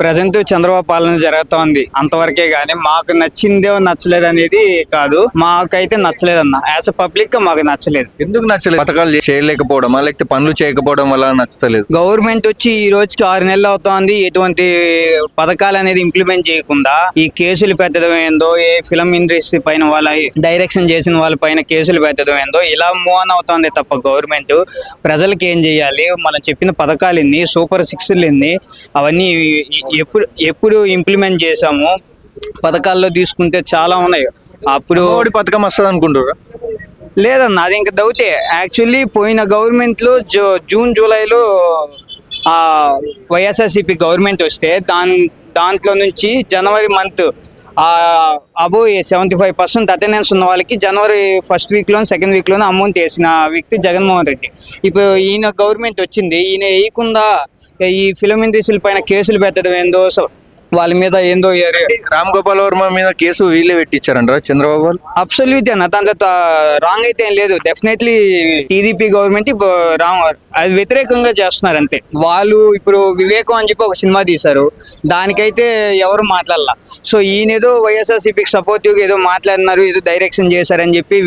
Present Chandrababu పాలన జరుగుతోంది అంతవరకే గానీ మాకు నచ్చిందో నచ్చలేదు అనేది కాదు. మాకైతే నచ్చలేదన్న. యాజ్ అ పబ్లిక్ మాకు నచ్చలేదు. ఎందుకు నచ్చలేదు? పథకాలు చేయలేకపోవడం లేకపోతే పనులు చేయకపోవడం వల్ల నచ్చలేదు. గవర్నమెంట్ వచ్చి ఈ రోజుకి 6 నెలలు అవుతోంది. ఎటువంటి పథకాలు అనేది ఇంప్లిమెంట్ చేయకుండా ఈ కేసులు పెట్టడం ఏందో, ఏ ఫిలం ఇండస్ట్రీ పైన వాళ్ళ డైరెక్షన్ చేసిన వాళ్ళ పైన కేసులు పెట్టడం ఏందో ఇలా మూవ్ ఆన్ అవుతోంది తప్ప గవర్నమెంట్ ప్రజలకు ఏం చేయాలి, మనం చెప్పిన పథకాలు ఎన్ని, సూపర్ 6లు ఎన్ని, అవన్నీ ఎప్పుడు ఇంప్లిమెంట్ చేసాము. పథకాల్లో తీసుకుంటే చాలా ఉన్నాయి. అప్పుడు పథకం వస్తుంది అనుకుంటారా? లేదన్న, అది ఇంకా డౌటే. యాక్చువల్లీ పోయిన గవర్నమెంట్ లో జూన్ జూలైలో వైఎస్ఆర్సీపీ గవర్నమెంట్ వస్తే దాంట్లో నుంచి జనవరి మంత్ అబో 75% అటెండెన్స్ ఉన్న వాళ్ళకి జనవరి 1st వీక్లో 2nd వీక్లోనే అమౌంట్ వేసిన వ్యక్తి జగన్మోహన్ రెడ్డి. ఇప్పుడు ఈయన గవర్నమెంట్ వచ్చింది, ఈయన వేయకుండా ఈ ఫిలిం ఇండస్ట్రీల పైన కేసులు పెట్టడం ఏందో, వాళ్ళ మీద ఏందో రామ్ గోపాల్ వర్మ మీద కేసు వీళ్ళే పెట్టించారంటారా చంద్రబాబు వాళ్ళు? అబ్సల్యూట్ అన్న, దాంట్లో రాంగ్ అయితే ఏం లేదు. డెఫినెట్లీ టీడీపీ గవర్నమెంట్ అది వ్యతిరేకంగా చేస్తున్నారు అంతే. వాళ్ళు ఇప్పుడు వివేకం అని చెప్పి ఒక సినిమా తీశారు, దానికైతే ఎవరు మాట్లాడాల. సో ఈయన ఏదో వైఎస్ఆర్సీపీకి సపోర్టివ్గా ఏదో మాట్లాడినారు, ఏదో డైరెక్షన్ చేశారని చెప్పి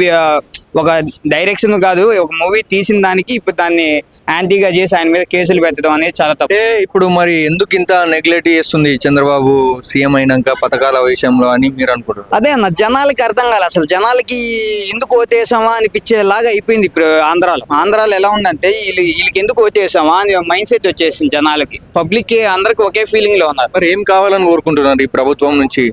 ఒక డైరెక్షన్ కాదు, ఒక మూవీ తీసిన దానికి ఇప్పుడు దాన్ని యాంటీగా చేసి ఆయన మీద కేసులు పెట్టడం అనేది చాలా తప్పు. ఇప్పుడు మరి ఎందుకు ఇంత నెగ్లెక్ట్ చేస్తుంది చంద్రబాబు సీఎం అయినాక పథకాల విషయంలో అని మీరు అనుకుంటారు? అదే అన్న, జనాలకి అర్థం కాదు. అసలు జనాలకి ఎందుకు ఓటేసామా అనిపించేలాగా అయిపోయింది ఇప్పుడు ఆంధ్రాలో ఎలా ఉందంటే వీళ్ళకి ఎందుకు ఓటేసామా అని మైండ్ సెట్ వచ్చేసింది జనాలకి. పబ్లిక్ అందరికి ఒకే ఫీలింగ్ లో ఉన్నారు. మరి ఏం కావాలని కోరుకుంటున్నారు ఈ ప్రభుత్వం నుంచి?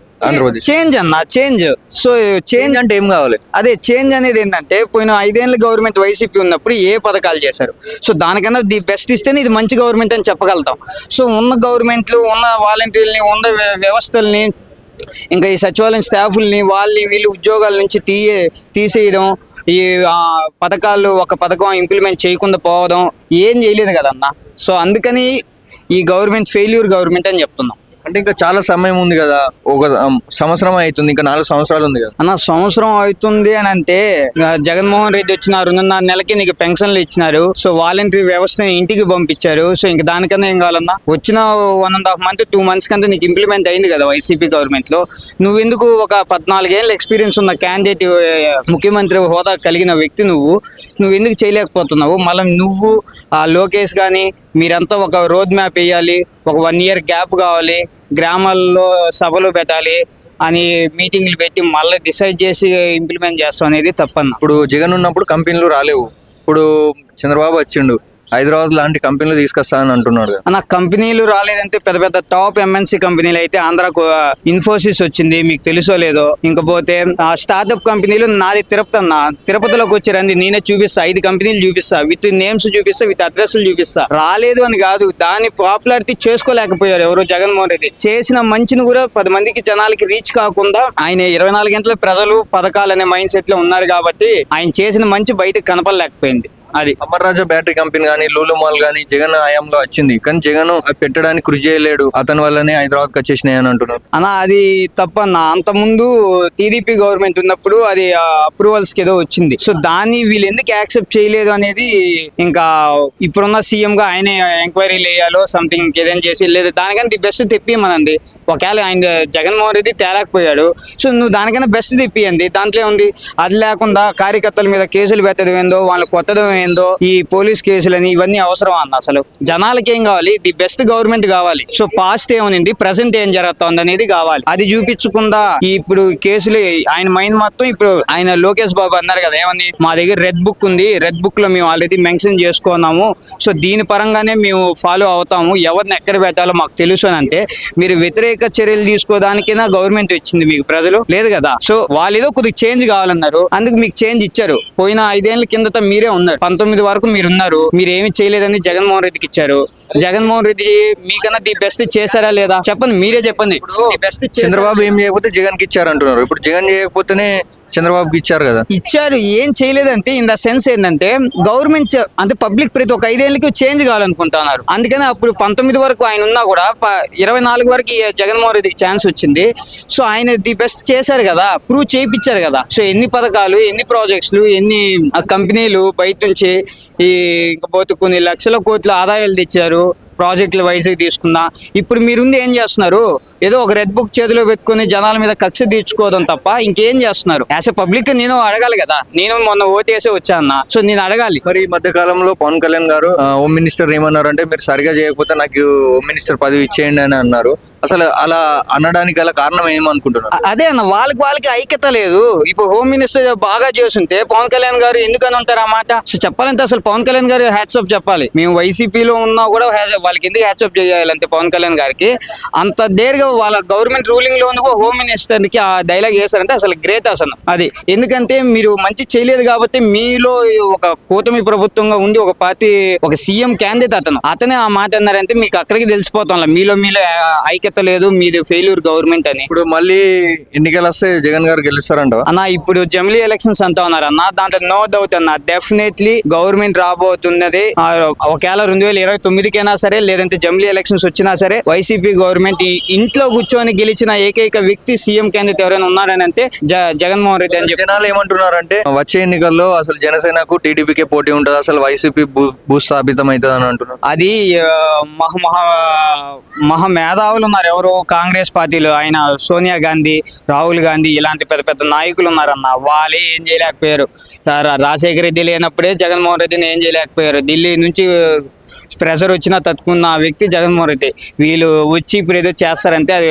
చేంజ్ అన్న, చేంజ్. సో చేంజ్ అంటే ఏం కావాలి? అదే చేంజ్ అనేది ఏంటంటే, పోయిన 5 ఏళ్ళ గవర్నమెంట్ వైసీపీ ఉన్నప్పుడు ఏ పథకాలు చేశారు, సో దానికన్నా ది బెస్ట్ ఇస్తేనే ఇది మంచి గవర్నమెంట్ అని చెప్పగలుగుతాం. సో ఉన్న గవర్నమెంట్లు, ఉన్న వాలంటీర్లని, ఉన్న వ్యవస్థల్ని, ఇంకా ఈ సచివాలయం స్టాఫ్ని వీళ్ళు ఉద్యోగాల నుంచి తీసేయడం, ఈ పథకాలు ఒక పథకం ఇంప్లిమెంట్ చేయకుండా పోవడం ఏం చేయలేదు కదన్న. సో అందుకని ఈ గవర్నమెంట్ ఫెయిల్యూర్ గవర్నమెంట్ అని చెప్తున్నాం. అంటే ఇంకా చాలా సమయం ఉంది కదా, 1 సంవత్సరం అవుతుంది, ఇంకా 4 సంవత్సరాలు ఉంది కదా అన్న. సంవత్సరం అవుతుంది అని అంటే, జగన్మోహన్ రెడ్డి వచ్చిన 2.5 నెలలకి నీకు పెన్షన్లు ఇచ్చినారు. సో వాలంటరీ వ్యవస్థని ఇంటికి పంపించారు. సో ఇంక దానికన్నా ఏం కావాలన్నా? వచ్చిన 1.5 మంత్ 2 months కంటే నీకు ఇంప్లిమెంట్ అయింది కదా వైసీపీ గవర్నమెంట్ లో. నువ్వెందుకు ఒక 14 ఏళ్ళ ఎక్స్పీరియన్స్ ఉన్న క్యాండిడేట్, ముఖ్యమంత్రి హోదా కలిగిన వ్యక్తి నువ్వు ఎందుకు చేయలేకపోతున్నావు? మళ్ళీ నువ్వు లోకేష్ కానీ మీరంతా ఒక రోడ్ మ్యాప్ వేయాలి, ఒక 1 year గ్యాప్ కావాలి, గ్రామాల్లో సభలు పెట్టాలి అని మీటింగ్లు పెట్టి మళ్ళీ డిసైడ్ చేసి ఇంప్లిమెంట్ చేస్తాం అనేది తప్పన్న. ఇప్పుడు జగన్ ఉన్నప్పుడు కంపెనీలు రాలేవు, ఇప్పుడు చంద్రబాబు వచ్చిండు, హైదరాబాద్ లాంటి కంపెనీలు తీసుకొస్తా అని అంటున్నాడు. అన్న, కంపెనీలు రాలేదంటే పెద్ద పెద్ద టాప్ ఎంఎన్సీ కంపెనీలు అయితే ఆంధ్రాకు ఇన్ఫోసిస్ వచ్చింది, మీకు తెలుసో లేదో. ఇంకపోతే స్టార్ట్అప్ కంపెనీలు నాది తిరుపతి అన్న. తిరుపతిలోకి వచ్చారండి, నేనే చూపిస్తా, 5 కంపెనీలు చూపిస్తా, విత్ నేమ్స్ చూపిస్తా, విత్ అడ్రస్లు చూపిస్తా. రాలేదు అని కాదు, దాని పాపులారిటీ చేసుకోలేకపోయారు ఎవరు. జగన్మోహన్ రెడ్డి చేసిన మంచిని కూడా 10 మందికి జనాలకి రీచ్ కాకుండా ఆయన 24 గంటల ప్రజలు పథకాలు అనే మైండ్ సెట్ లో ఉన్నారు కాబట్టి ఆయన చేసిన మంచి బయటకు కనపడలేకపోయింది. అది అమర్ రాజా బ్యాటరీ కంపెనీ కానీ, లూలు మాల్ కానీ జగన్ హయాంలో వచ్చింది, కానీ జగన్ పెట్టడానికి కృషి చేయలేడు, అతని వల్లనే హైదరాబాద్కి వచ్చేసినాయి అని అంటున్నారు. అన్న, అది తప్పన్న. అంత ముందు టీడీపీ గవర్నమెంట్ ఉన్నప్పుడు అది అప్రూవల్స్ కి ఏదో వచ్చింది. సో దాన్ని వీళ్ళు ఎందుకు యాక్సెప్ట్ చేయలేదు అనేది ఇంకా ఇప్పుడున్న సీఎం గా ఆయన ఎంక్వైరీలు వేయాలో సంథింగ్ ఏదైనా చేసి, లేదు దానికన్నా ది బెస్ట్ తెప్పియమనండి. ఒకవేళ ఆయన జగన్మోహన్ రెడ్డి తేలేకపోయాడు, సో నువ్వు దానికన్నా బెస్ట్ తెప్పియండి, దాంట్లో ఉంది. అది లేకుండా కార్యకర్తల మీద కేసులు పెట్టడం ఏందో, వాళ్ళు కొత్తడం ఏందో, ఈ పోలీస్ కేసులని ఇవన్నీ అవసరం అన్న. అసలు జనాలకి ఏం కావాలి? ది బెస్ట్ గవర్నమెంట్ కావాలి. సో పాస్ట్ ఏమనింది, ప్రెసెంట్ ఏం జరుగుతుంది అనేది కావాలి. అది చూపించకుండా ఇప్పుడు కేసులు ఆయన మైండ్ మొత్తం, ఇప్పుడు ఆయన లోకేష్ బాబు అన్నారు కదా, ఏమని, మా దగ్గర రెడ్ బుక్ ఉంది, రెడ్ బుక్ లో మేము ఆల్రెడీ మెన్షన్ చేసుకున్నాము, సో దీని పరంగానే మేము ఫాలో అవుతాము, ఎవరిని ఎక్కడ పెట్టాలో మాకు తెలుసు అని. అంటే మీరు వ్యతిరేక చర్యలు తీసుకోవడానికైనా గవర్నమెంట్ ఇచ్చింది మీకు, ప్రజలు లేదు కదా. సో వాళ్ళు ఏదో కొద్దిగా చేంజ్ కావాలన్నారు, అందుకు మీకు చేంజ్ ఇచ్చారు. పోయిన 5 ఏళ్ల కిందట మీరే ఉన్నారు, 19 వరకు మీరు ఉన్నారు, మీరు ఏమి చేయలేదని జగన్మోహన్ రెడ్డికి ఇచ్చారు. జగన్మోహన్ రెడ్డి మీకన్నా ది బెస్ట్ చేశారా లేదా చెప్పండి, మీరే చెప్పండి. చంద్రబాబు ఏం చేయకపోతే జగన్ కి ఇచ్చారు అంటున్నారు, ఇప్పుడు జగన్ చేయకపోతేనే చంద్రబాబుకి ఇచ్చారు కదా. ఇచ్చారు, ఏం చేయలేదంటే ఇన్ ద సెన్స్ ఏంటంటే గవర్నమెంట్ అంటే పబ్లిక్ ప్రతి ఒక్క 5 ఏళ్ళకి చేంజ్ కావాలనుకుంటున్నారు. అందుకని అప్పుడు 19 వరకు ఆయన ఉన్నా కూడా 24 వరకు జగన్మోహన్ రెడ్డికి ఛాన్స్ వచ్చింది. సో ఆయన ది బెస్ట్ చేశారు కదా, ప్రూవ్ చేయించారు కదా. సో ఎన్ని పథకాలు, ఎన్ని ప్రాజెక్ట్స్లు, ఎన్ని కంపెనీలు బయట నుంచి ఇంకపోతే కొన్ని లక్షల కోట్ల ఆదాయాలు తెచ్చారు. ప్రాజెక్టుల వైజ్ తీసుకున్నా ఇప్పుడు మీరుంది ఏం చేస్తున్నారు? ఏదో ఒక రెడ్ బుక్ చేతిలో పెట్టుకుని జనాల మీద కక్ష తీర్చుకోవడం తప్ప ఇంకేం చేస్తున్నారు? యాజ్ ఎ పబ్లిక్ నేను అడగాలి కదా, నేను మొన్న ఓటేసి వచ్చాను, సో నేను అడగాలి. మరి ఈ మధ్య కాలంలో పవన్ కళ్యాణ్ గారు హోమ్ మినిస్టర్ ఏమన్నారు అంటే, మీరు సరిగా చేయకపోతే నాకు హోమ్ మినిస్టర్ పదవి ఇచ్చేయండి అని అన్నారు. అసలు అలా అనడానికి గల కారణం ఏమనుకుంటున్నారు? అదే అన్న, వాళ్ళకి ఐక్యత లేదు. ఇప్పుడు హోమ్ మినిస్టర్ బాగా చేస్తుంటే పవన్ కళ్యాణ్ గారు ఎందుకని ఉంటారు ఆ మాట? సో చెప్పాలంటే అసలు పవన్ కళ్యాణ్ గారు హ్యాట్సప్ చెప్పాలి. మేము వైసీపీలో ఉన్నా కూడా వాళ్ళకి ఎందుకు హ్యాట్సప్ చేయాలంటే పవన్ కళ్యాణ్ గారికి అంత దేరుగా వాళ్ళ గవర్నమెంట్ రూలింగ్ లో ఉంది హోమ్ మినిస్టర్ కి ఆ డైలాగ్ చేశారంటే అసలు గ్రేట్ అసలు అది. ఎందుకంటే మీరు మంచి చేయలేదు కాబట్టి మీలో ఒక కూటమి ప్రభుత్వంగా ఉండి ఒక పార్టీ ఒక సీఎం క్యాండిడేట్ అతనే ఆ మాట అన్నారంటే మీకు అక్కడికి తెలిసిపోతాం మీలో ఐక్యత లేదు, మీది ఫెయిల్యూర్ గవర్నమెంట్ అని. ఇప్పుడు మళ్ళీ ఎన్నికలు వస్తే జగన్ గారు గెలుస్తారంట అన్న. ఇప్పుడు జమిలీ ఎలక్షన్స్ అంటా ఉన్నారు అన్న, దాంట్లో నో డౌట్ అన్న, డెఫినెట్లీ గవర్నమెంట్ రాబోతున్నది. ఒకవేళ 2029కైనా సరే లేదంటే జమిలీ ఎలక్షన్స్ వచ్చినా సరే వైసీపీ గవర్నమెంట్ ఇంట్లో కూర్చొని గెలిచిన ఏకైక వ్యక్తి సీఎం క్యాండిడేట్ ఎవరైనా ఉన్నారని అంటే జగన్మోహన్ రెడ్డి అని చెప్పి. జనాలు ఏమంటున్నారంటే వచ్చే ఎన్నికల్లో అసలు జనసేనకు టీడీపీకే పోటీ ఉంటుంది, అసలు వైసీపీ భూస్థాపితం అవుతుంది అని అంటున్నారు. అది మహా మేధావులు ఉన్నారు ఎవరు కాంగ్రెస్ పార్టీలో, ఆయన సోనియా గాంధీ, రాహుల్ గాంధీ ఇలాంటి పెద్ద పెద్ద నాయకులు ఉన్నారన్న. వాళ్ళే ఏం చేయలేకపోయారు. రాజశేఖర రెడ్డి లేనప్పుడే జగన్మోహన్ రెడ్డిని ఏం చేయలేకపోయారు. ఢిల్లీ నుంచి ప్రెషర్ వచ్చినా తట్టుకున్న వ్యక్తి జగన్మోహన్ రెడ్డి. వీళ్ళు వచ్చి ఇప్పుడు ఏదో చేస్తారంటే అది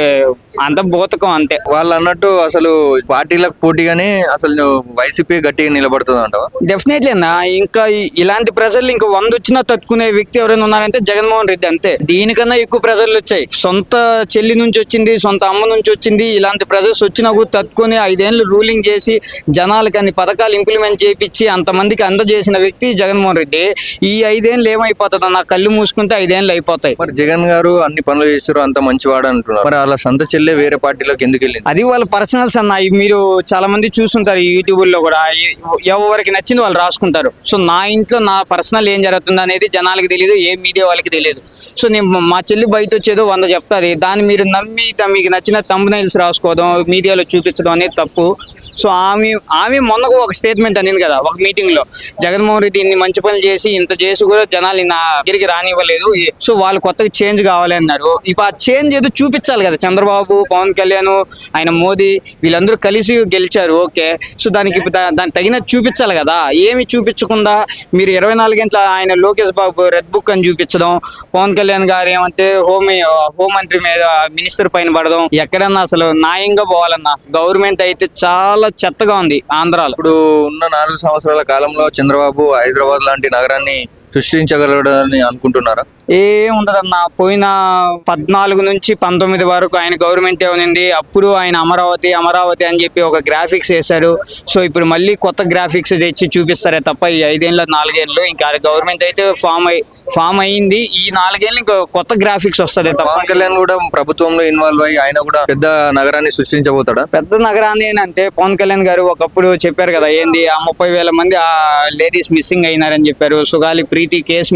అంత బూతకం అంతే. వాళ్ళు అన్నట్టు అసలు పార్టీలకు పోటీగానే అసలు వైసీపీ గట్టిగా నిలబడుతుంది అంటావా? డెఫినెట్లీ అన్న. ఇంకా ఇలాంటి ప్రెజర్లు ఇంకా 100 వచ్చినా తట్టుకునే వ్యక్తి ఎవరైనా ఉన్నారంటే జగన్మోహన్ రెడ్డి అంతే. దీనికన్నా ఎక్కువ ప్రెజర్లు వచ్చాయి. సొంత చెల్లి నుంచి వచ్చింది, సొంత అమ్మ నుంచి వచ్చింది. ఇలాంటి ప్రెజర్స్ వచ్చినా కూడా తట్టుకొని 5 ఏళ్ళు రూలింగ్ చేసి జనాలకి అన్ని పథకాలు ఇంప్లిమెంట్ చేయించి అంతమందికి అందజేసిన వ్యక్తి జగన్మోహన్ రెడ్డి. ఈ 5 ఏళ్ళు ఏమైపోతుంది అన్న, కళ్ళు మూసుకుంటే 5 ఏళ్ళు అయిపోతాయి. మరి జగన్ గారు అన్ని పనులు చేస్తారు, అంత మంచివాడు అంటున్నారు. మరి అలా సొంత చెల్లె వేరే పార్టీలోకి ఎందుకు వెళ్ళింది? అది వాళ్ళ పర్సనల్స్ అన్న. మీరు చాలా మంది చూస్తుంటారు యూట్యూబ్ లో కూడా, ఎవరికి నచ్చింది వాళ్ళు రాసుకుంటారు. సో నా ఇంట్లో నా పర్సనల్ ఏం జరుగుతుంది అనేది జనాలకి తెలియదు, ఏ మీడియా వాళ్ళకి తెలియదు. సో నేను మా చెల్లి బయట వచ్చేదో 100 చెప్తాది, దాన్ని మీరు నమ్మి మీకు నచ్చిన థంబ్నైల్స్ రాసుకోవడం, మీడియాలో చూపించడం అనేది తప్పు. సో ఆమె మొన్నకు ఒక స్టేట్మెంట్ అనింది కదా ఒక మీటింగ్ లో, జగన్మోహన్ రెడ్డి ఇన్ని మంచి పనులు చేసి ఇంత చేసి కూడా జనాలు నా దగ్గరికి రానివ్వలేదు, సో వాళ్ళు కొత్తగా చేంజ్ కావాలి అన్నారు. ఇప్పుడు ఆ చేంజ్ ఏదో చూపించాలి కదా. చంద్రబాబు, పవన్ కళ్యాణ్, ఆయన మోదీ వీళ్ళందరూ కలిసి గెలిచారు, ఓకే. సో దానికి దానికి తగినట్టు చూపించాలి కదా. ఏమి చూపించకుండా మీరు 24 గంటల ఆయన లోకేష్ బాబు రెడ్ బుక్ అని చూపించడం, పవన్ కళ్యాణ్ గారు ఏమంటే హోంమంత్రి మీద మినిస్టర్ పైన పడడం, ఎక్కడన్నా అసలు న్యాయంగా పోవాలన్నా. గవర్నమెంట్ అయితే చాలా చెత్తగా ఉంది ఆంధ్రాలో. ఇప్పుడు ఉన్న 4 సంవత్సరాల కాలంలో చంద్రబాబు హైదరాబాద్ లాంటి నగరాన్ని సృష్టించగలడని అనుకుంటున్నారా? ఉండదన్న. పోయిన 14 నుంచి 19 వరకు ఆయన గవర్నమెంట్ ఉంది. అప్పుడు ఆయన అమరావతి అని చెప్పి ఒక గ్రాఫిక్స్ వేశారు. సో ఇప్పుడు మళ్ళీ కొత్త గ్రాఫిక్స్ తెచ్చి చూపిస్తారే తప్ప ఈ 5 ఏళ్ళు 4 ఏళ్ళు ఇంకా గవర్నమెంట్ అయితే ఫామ్ అయింది. ఈ 4 ఏళ్ళు ఇంకా కొత్త గ్రాఫిక్స్ వస్తుంది తప్ప. పవన్ కళ్యాణ్ కూడా ప్రభుత్వంలో ఇన్వాల్వ్ అయ్యి ఆయన కూడా పెద్ద నగరాన్ని సృష్టించబోతాడా? పెద్ద నగరాన్ని అంటే పవన్ కళ్యాణ్ గారు ఒకప్పుడు చెప్పారు కదా, ఏంది ఆ 30,000 మంది ఆ లేడీస్ మిస్సింగ్ అయినారని చెప్పారు. సుగాలి ప్రీతి కేసు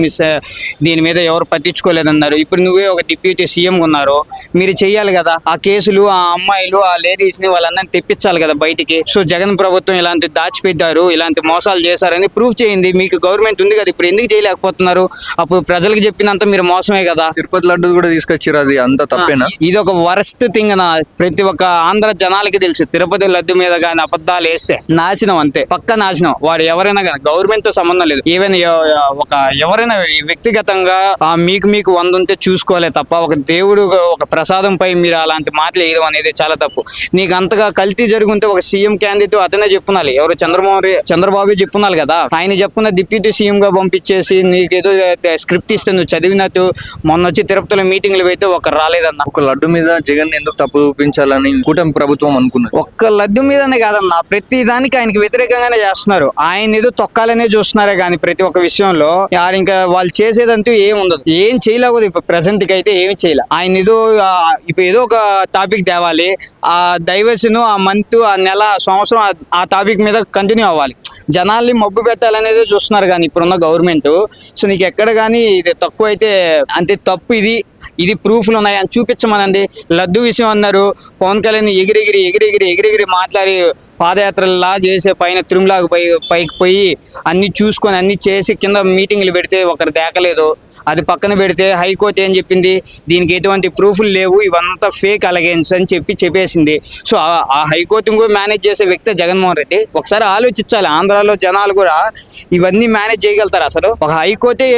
దీని మీద ఎవరు పట్టించుకోలేదన్నారు. ఇప్పుడు నువ్వే ఒక డిప్యూటీ సీఎం ఉన్నారు, మీరు చెయ్యాలి కదా. ఆ కేసులు, ఆ అమ్మాయిలు, ఆ లేడీస్ ని వాళ్ళందరినీ తెప్పించాలి కదా బయటికి. సో జగన్ ప్రభుత్వం ఇలాంటి దాచిపెట్టారు, ఇలాంటి మోసాలు చేశారని ప్రూవ్ చేయండి. మీకు గవర్నమెంట్ ఉంది కదా, ఇప్పుడు ఎందుకు చేయలేకపోతున్నారు? అప్పుడు ప్రజలకు చెప్పినంత మీరు మోసమే కదా. తిరుపతి లడ్డు కూడా తీసుకొచ్చారు, అది అంత తప్పేనా? ఇది ఒక వరస్ట్ థింగ్ నా. ప్రతి ఒక్క ఆంధ్ర జనాలకి తెలుసు, తిరుపతి లడ్డు మీద కానీ అబద్ధాలు వేస్తే నాశనం, అంతే పక్క నాశనం. వాడు ఎవరైనా కానీ గవర్నమెంట్ తో సంబంధం లేదు. ఈవెన్ ఎవరైనా వ్యక్తిగతంగా మీకు 100 ఉంటే చూసుకోలే తప్ప ఒక దేవుడు ఒక ప్రసాదంపై మీరు అలాంటి మాటలు వేయడం అనేది చాలా తప్పు. నీకు అంతగా కల్తీ జరుగుంటే ఒక సీఎం క్యాండిడేట్ అతనే చెప్పునాలి, ఎవరు చంద్రబాబు చెప్పునాలి కదా. ఆయన చెప్పుకున్న డిప్యూటీ సీఎం గా పంపించేసి నీకేదో స్క్రిప్ట్ ఇస్తే నువ్వు చదివినట్టు మొన్న వచ్చి తిరుపతిలో మీటింగ్లు అయితే ఒకరు రాలేదన్న. ఒక లడ్డు మీద జగన్ ఎందుకు తప్పు చూపించాలని కూటమి ప్రభుత్వం అనుకున్నది? ఒక్క లడ్డు మీదనే కాదన్న, ప్రతి దానికి ఆయనకి వ్యతిరేకంగానే చేస్తున్నారు. ఆయన ఏదో తొక్కాలనే చూస్తున్నారే కానీ ప్రతి ఒక్క విషయంలో ఇంకా వాళ్ళు చేసేదంటూ ఏం ఉండదు, ఏం చేయలేకపోతే. ఇప్పుడు ప్రెసెంట్ కి అయితే ఏమి చేయలే. ఆయన ఇప్పుడు ఏదో ఒక టాపిక్ తేవాలి, ఆ డైవర్షన్, ఆ మంత్, ఆ నెల, సంవత్సరం ఆ టాపిక్ మీద కంటిన్యూ అవ్వాలి. జనాల్ని మబ్బు పెట్టాలనేది చూస్తున్నారు కానీ ఇప్పుడున్న గవర్నమెంట్. సో నీకు ఎక్కడ కానీ ఇది తక్కువ అయితే అంతే తప్పు, ఇది ప్రూఫ్లు ఉన్నాయి అని చూపించమనండి. లడ్డు విషయం అన్నారు, పవన్ కళ్యాణ్ ఎగిరిగిరి మాట్లాడి పాదయాత్రలా చేసే పైన తిరుమలకు పైకి పోయి అన్ని చూసుకొని అన్ని చేసి కింద మీటింగ్లు పెడితే ఒకరు దేకలేదు. అది పక్కన పెడితే హైకోర్టు ఏం చెప్పింది, దీనికి ఎటువంటి ప్రూఫ్లు లేవు, ఇవంతా ఫేక్ అలగెన్స్ అని చెప్పేసింది. సో ఆ హైకోర్టును కూడా మేనేజ్ చేసే వ్యక్తి జగన్మోహన్ రెడ్డి. ఒకసారి ఆలోచించాలి, ఆంధ్రాలో జనాలు కూడా ఇవన్నీ మేనేజ్ చేయగలుగుతారు? అసలు ఒక హైకోర్టే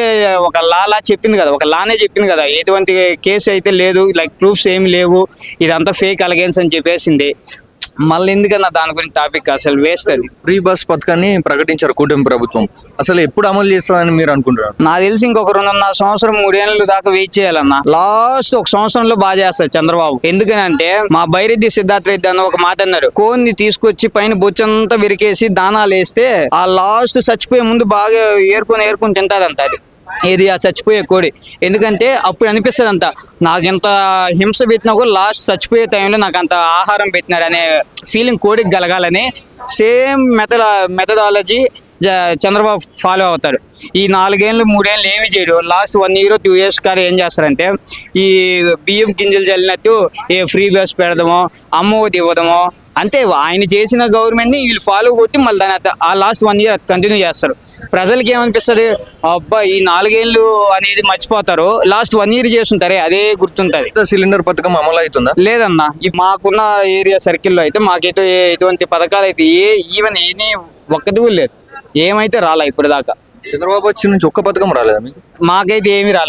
ఒక లాలా చెప్పింది కదా, ఒక లానే చెప్పింది కదా, ఎటువంటి కేసు అయితే లేదు, లైక్ ప్రూఫ్స్ ఏమి లేవు, ఇదంతా ఫేక్ అలగెన్స్ అని చెప్పేసింది. మళ్ళీ ఎందుకన్నా దాని గురించి టాపిక్, అసలు వేస్ట్ అది. ఫ్రీ బస్ పథకాన్ని ప్రకటించారు కూటమి ప్రభుత్వం. అసలు ఎప్పుడు అమలు చేస్తుందని మీరు అనుకుంటున్నారు? నాకు తెలిసి ఇంకొక 2.5 సంవత్సరం 3 ఏళ్ళు దాకా వెయిట్ చేయాలన్నా. లాస్ట్ ఒక సంవత్సరంలో బాగా చేస్తారు చంద్రబాబు. ఎందుకనంటే మా బైరెడ్డి సిద్ధార్థ రెడ్డి అన్న ఒక మాట అన్నారు, కోన్ని తీసుకొచ్చి పైన బొచ్చంతా విరికేసి దానాలు వేస్తే ఆ లాస్ట్ చచ్చిపోయే ముందు బాగా ఏరుకొని తింటాదంట. అది ఏది ఆ చచ్చిపోయే కోడి. ఎందుకంటే అప్పుడు అనిపిస్తుంది అంత, నాకు ఎంత హింస పెట్టినా కూడా లాస్ట్ చచ్చిపోయే టైంలో నాకు అంత ఆహారం పెట్టినారు అనే ఫీలింగ్ కోడికి కలగాలని సేమ్ మెథడాలజీ చంద్రబాబు ఫాలో అవుతారు. ఈ 4 ఏళ్ళు 3 ఏళ్ళు ఏమి చేయరు, లాస్ట్ 1 year 2 years కాదు ఏం చేస్తారంటే ఈ బియ్యం గింజలు చల్లినట్టు ఏ ఫ్రీ బస్ పెడదామో, అమ్మఒడి ఇవ్వడమో, అంతే. ఆయన చేసిన గవర్నమెంట్ని వీళ్ళు ఫాలో కొట్టి మళ్ళీ దాని ఆ లాస్ట్ 1 year కంటిన్యూ చేస్తారు. ప్రజలకి ఏమనిపిస్తుంది, అబ్బా ఈ 4 ఏళ్ళు అనేది మర్చిపోతారు, లాస్ట్ 1 year చేస్తుంటారే అదే గుర్తుంటుంది. సిలిండర్ పథకం అమలు అవుతుందా? లేదన్నా, మాకున్న ఏరియా సర్కిల్లో అయితే మాకైతే ఎటువంటి పథకాలు అయితే ఈవెన్ ఏది ఒక్కటి కూడా లేదు, ఏమైతే రాలే ఇప్పుడు దాకా. చంద్రబాబు వచ్చి నుంచి ఒక్క పథకం రాలేదా మీకు? మాకైతే ఏమీ రాలేదు.